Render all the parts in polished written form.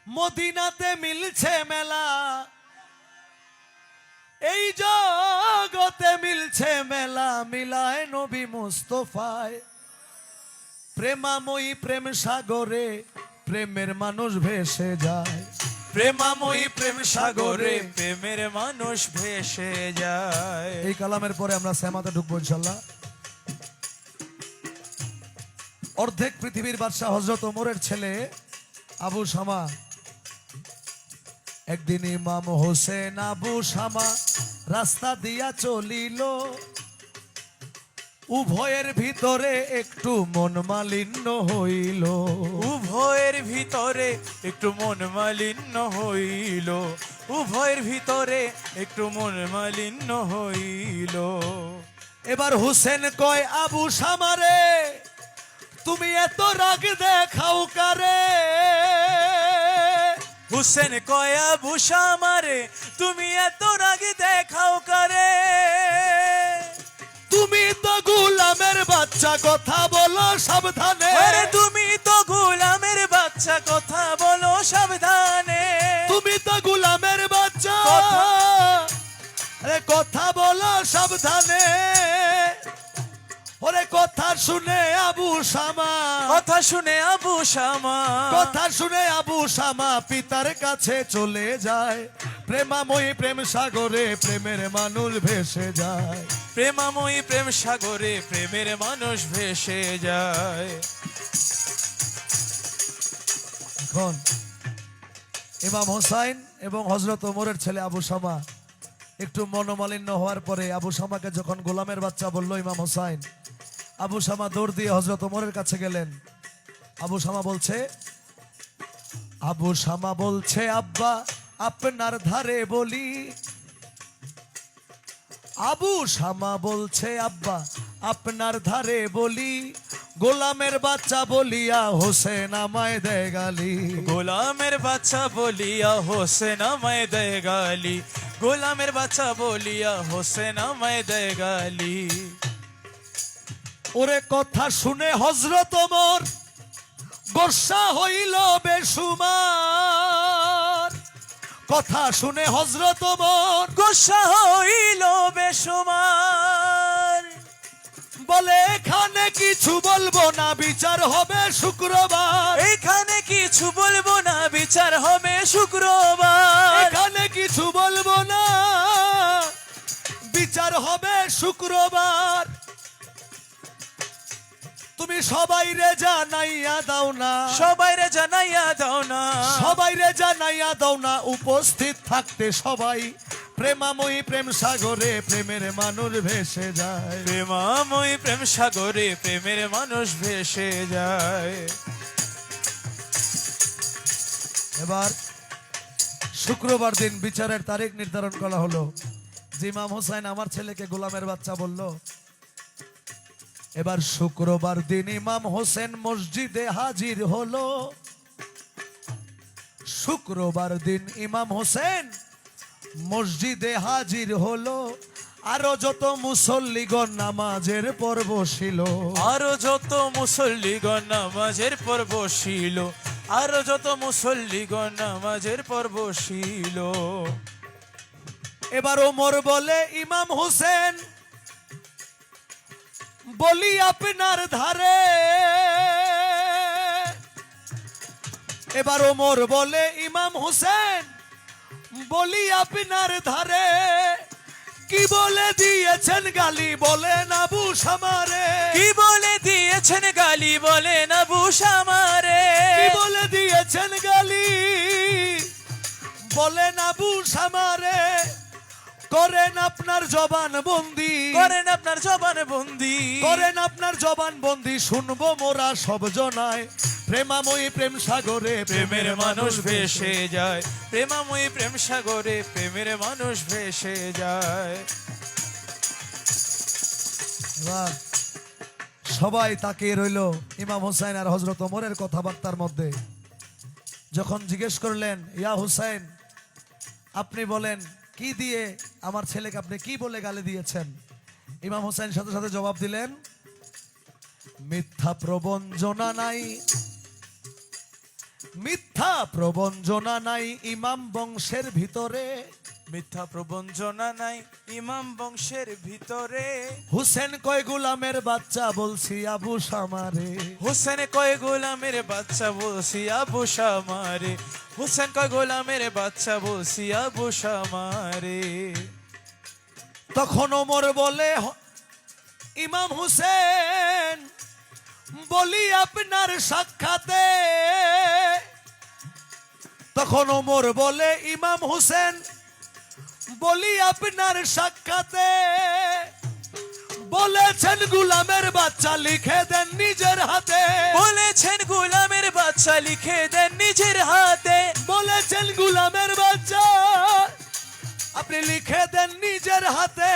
মদিনাতে মিলছে মেলা, এই জগতে মিলছে মেলা, মিলায় নবী মুস্তফায়। প্রেমাময়ী প্রেম সাগরে প্রেমের মানুষ ভেসে যায়, প্রেমাময়ী প্রেম সাগরে প্রেমের মানুষ ভেসে যায়। এই কালামের পরে আমরা সেমাতে ঢুকবো ইনশাল্লাহ। অর্ধেক পৃথিবীর বাদশাহ হযরত ওমরের ছেলে আবু শামা, একদিন ইমাম হোসেন আবু শামা রাস্তা দিয়া চলিল, উভয়ের ভিতরে একটু মন মালিন্য হইল, উভয়ের ভিতরে একটু মন মালিন্য হইল, উভয়ের ভিতরে একটু মন মালিন্য হইল। এবার হোসেন কয় আবু শামারে, তুমি এত রাগ দেখাও কারে? হুসেন কয় আবু শামারে, তুমি এত রাগ দেখাও কারে? তুমি তো গোলামের বাচ্চা, কথা বলো সাবধানে। আরে তুমি তো গোলামের বাচ্চা, কথা বলো সাবধানে। তুমি তো গোলামের বাচ্চা, আরে কথা বলো সাবধানে। ওরে কথা শুনে আবু শামা, কথা শুনে আবু শামা, কথা শুনে আবু শামা পিতার কাছে চলে যায়। প্রেমাময়ী প্রেম সাগরে প্রেমের মানুষ ভেসে যায়, প্রেমাময়ী প্রেম সাগরে প্রেমের মানুষ ভেসে যায়। এখন ইমাম হোসাইন এবং হযরত ওমরের ছেলে আবু শামা একটু মনোমালিন্য হওয়ার পরে আবু শামাকে যখন গোলামের বাচ্চা বলল ইমাম হোসাইন, আবু শামা দৌড় দিয়ে হযরত ওমরের কাছে গেলেন। আবু শামা বলছে, আবু শামা বলছে আব্বা আপনার ধারে বলি, আবু শামা বলছে আব্বা আপনার ধারে বলি, গোলামের বাচ্চা বলিয়া হোসেন আমায় দেয় গালি, গোলামের বাচ্চা বলিয়া হোসেন আমায় দেয় গালি, গোলামের বাচ্চা বলিয়া হোসেন আমায় দেয় গালি। ওরে কথা শুনে হযরত ওমর গোসা হইল বেসুমার, কথা শুনে হযরত ওমর গোসা হইল বেসুমার, বলে এখানে কিছু বলবো না, বিচার হবে শুক্রবার, এখানে কিছু বলবো না, বিচার হবে শুক্রবার, এখানে কিছু বলবো না, বিচার হবে শুক্রবার। তুমি সবাই রে জানাইয়া দাও না, সবাই রে জানাইয়া দাও না, সবাই রে জানাইয়া দাও না, উপস্থিত থাকতে সবাই। প্রেমাময়ী প্রেম সাগরে প্রেমের মানুষ ভেসে যায়, প্রেমাময়ী প্রেম সাগরে প্রেমের মানুষ ভেসে যায়। এবার শুক্রবার দিন বিচারের তারিখ নির্ধারণ করা হলো। যে ইমাম হোসেন আমার ছেলেকে গোলামের বাচ্চা বলল, এবার শুক্রবার দিন ইমাম হোসেন মসজিদে হাজির হলো। শুক্রবার দিন ইমাম হোসেন মসজিদে হাজির হলো, আরো যত মুসল্লিগণ নামাজের পর বসিল, আরো যত মুসল্লিগণ নামাজের পর বসিল, আরো যত মুসল্লিগণ নামাজের পর বসিল। এবার ওমর বলে ইমাম হোসেন বলি আপনার ধারে, এবার ওমর বলে ইমাম হোসেন বলি আপনার ধারে, কি বলে দিয়েছেন গালি বলেন আবু শামারে, কি বলে দিয়েছেন গালি বলেন আবু শামারে, কি বলে দিয়েছেন গালি বলেন আবু শামারে, করেন আপনার জবান বন্দি, করেন আপনার জবান বন্দি, করেন আপনার জবান বন্দি, শুনবো মোরা সব জনায়। প্রেমাময়ী প্রেম সাগরে প্রেমের মানুষ ভেসে যায়, প্রেমাময়ী প্রেম সাগরে প্রেমের মানুষ ভেসে যায়। এবার সবাই তাকিয়ে রইল ইমাম হোসেন আর হযরত ওমরের কথাবার্তার মধ্যে। যখন জিজ্ঞেস করলেন, ইয়া হুসাইন আপনি বলেন কি দিয়ে আমার ছেলেকে আপনি কি বলে গালি দিয়েছেন? ইমাম হোসেন সাথে সাথে জবাব দিলেন, মিথ্যা প্রবঞ্চনা নাই, মিথ্যা প্রবঞ্চনা নাই ইমাম বংশের ভিতরে, মিথ্যা প্রবঞ্চনা নাই ইমাম বংশের ভিতরে। হুসেন কয় গোলামের বাচ্চা বলছি আবু শামারে, হুসেন কয় গোলামের বাচ্চা বলছি আবু শামারে, হুসেন কয় গোলামের বাচ্চা বলছি আবু শামারে। তখন ওমর বলে ইমাম হুসেন বলি আপনার সাক্ষাতে, তখন ওমর বলে ইমাম হুসেন বলি আপনার সাক্ষাতে, বলেছেন গোলামের বাচ্চা লিখে দেন নিজের হাতে, বলেছেন গোলামের বাচ্চা লিখে দেন নিজের হাতে, বলেছেন গোলামের বাচ্চা আপনি লিখে দেন নিজের হাতে।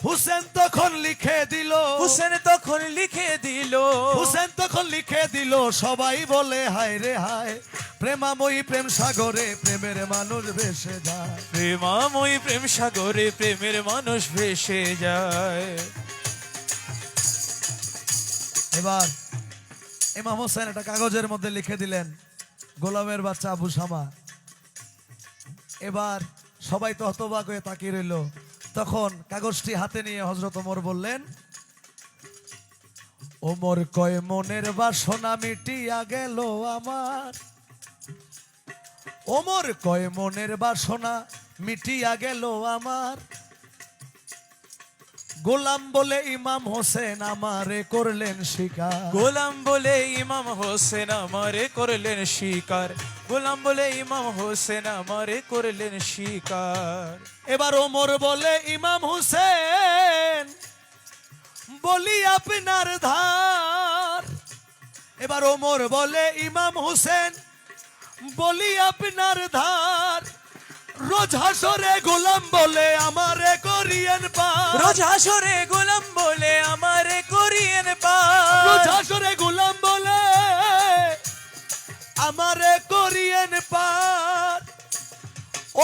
হুসেন তখন লিখে দিল, হুসেন তখন লিখে দিল, হুসেন তখন লিখে দিল, সবাই বলে হায় রে হায়, প্রেমাময়ী প্রেম সাগরে প্রেমের মানুষ ভেসে যায়। প্রেমাময়ী প্রেম সাগরে প্রেমের মানুষ ভেসে যায়। এবার ইমাম হোসেন একটা কাগজের মধ্যে লিখে দিলেন গোলামের বাচ্চা আবু শামা। এবার সবাই তো হতবাক হয়ে তাকিয়ে রইল। তখন কাগজটি হাতে নিয়ে হযরত ওমর বললেন, ওমর কয় মনের বাসনা মিটিয়া গেল আমার, ওমর কয় মনের বাসনা মিটিয়া গেল আমার, গোলাম বলে ইমাম হোসেন আমারে করলেন শিকার, গোলাম বলে ইমাম হোসেন আমারে করলেন শিকার, গোলাম বলে ইমাম হোসেন আমারে করলেন শিকার। এবার ওমর বলে ইমাম হোসেন বলি আপনার ধার, এবার ওমর বলে ইমাম হোসেন বলি আপনার ধার, রোজ হাসরে গোলাম বলে আমারে করিয়েন পার, রোজ হাসরে গোলাম বলে আমারে করিয়েন পার, রোজ হাসরে গোলাম বলে আমারে করিয়েন পার।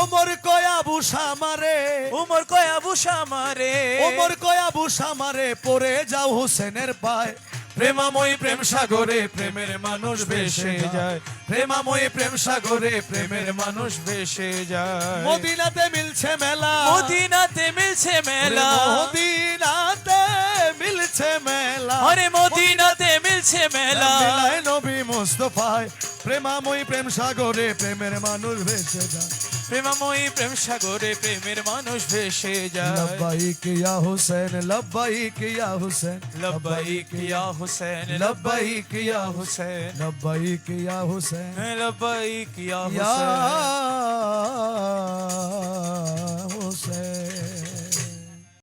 ওমর কয় আবু শামারে, উমর কয় আবু শামারে, ওমর কয় আবু শামারে পড়ে যাও হোসেনের পায়, প্রেমাময়ী প্রেম সাগরে প্রেমের মানুষ ভেসে যায়, প্রেমাময়ী প্রেম সাগরে প্রেমের মানুষ ভেসে যায়। মদিনাতে মিলছে মেলা, মদিনাতে মিলছে মেলা, মদিনাতে মিলছে মেলা, আরে মদিনাতে মিলছে মেলা, মেলায় নবী মুস্তাফায় প্রেমাময়ী প্রেম সাগরে প্রেমের মানুষ ভেসে যায়, প্রেমাময়ী প্রেম সাগরে প্রেমের মানুষ ভেসে যায়। লব্বাইক ইয়া হুসেন, লব্বাইক ইয়া হুসেন, লব্বাইক ইয়া হুসেন, লব্বাইক ইয়া হুসেন, লব্বাইক ইয়া হুসেন, লব্বাইক ইয়া ইয়া হুসেন।